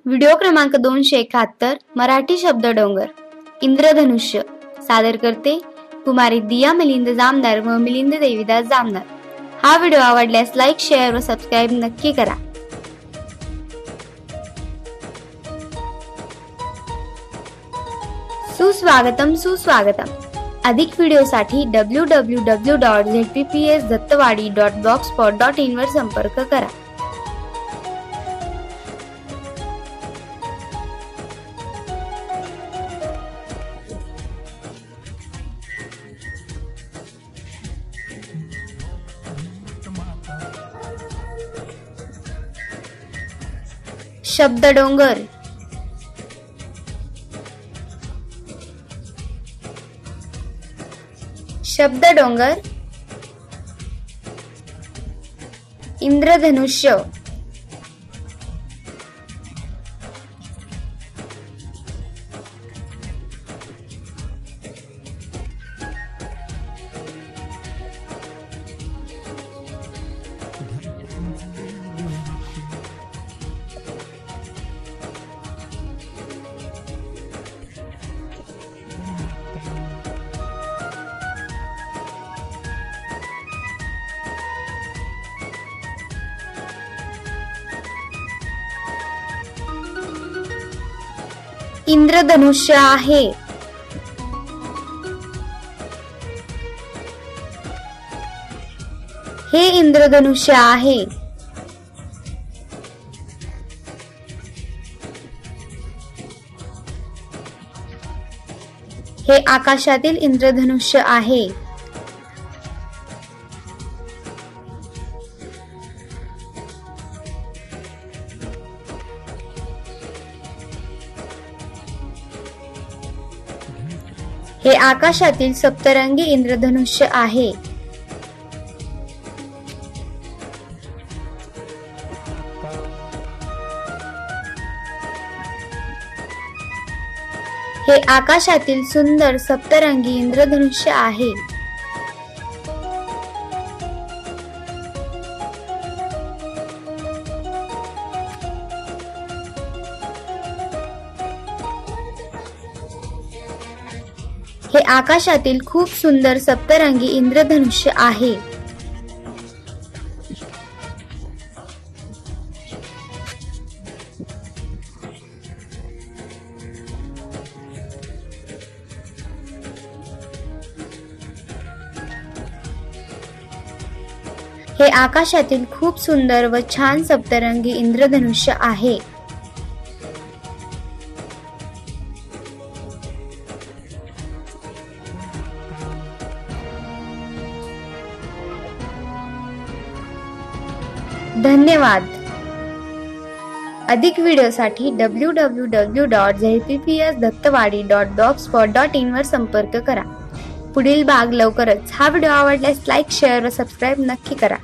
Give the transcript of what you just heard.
Video क्रमांक 271 मराठी शब्द डोंगर इंद्रधनुष्य सादर करते कुमारी दिया मिलिंद जामदार व मिलिंद देवीदास जामदार। हा व्हिडिओ आवडल्यास लाईक, शेअर व सबस्क्राईब नक्की करा। सुस्वागतम सुस्वागतम। अधिक व्हिडिओसाठी www.zpsdattawadi.blogspot.in वर संपर्क करा। शब्द डोंगर, शब्द डोंगर, इंद्रधनुष्य, इंद्रधनुष्य आहे। हे इंद्रधनुष्य आहे। हे आकाशातील इंद्रधनुष्य आहे। हे आकाशातील सप्तरंगी इंद्रधनुष्य आहे। हे आकाशातील सुंदर सप्तरंगी इंद्रधनुष्य आहे। हे आकाशातील खूप सुंदर सप्तरंगी इंद्रधनुष्य आहे। हे आकाशातील खूप सुंदर व छान सप्तरंगी इंद्रधनुष्य आहे। धन्यवाद। अधिक व्हिडिओसाठी www.zpsdattawadi.blogspot.in वर संपर्क करा। पुढील भाग लवकरच। हा व्हिडिओ आवडल्यास लाईक, शेअर व सबस्क्राईब नक्की करा।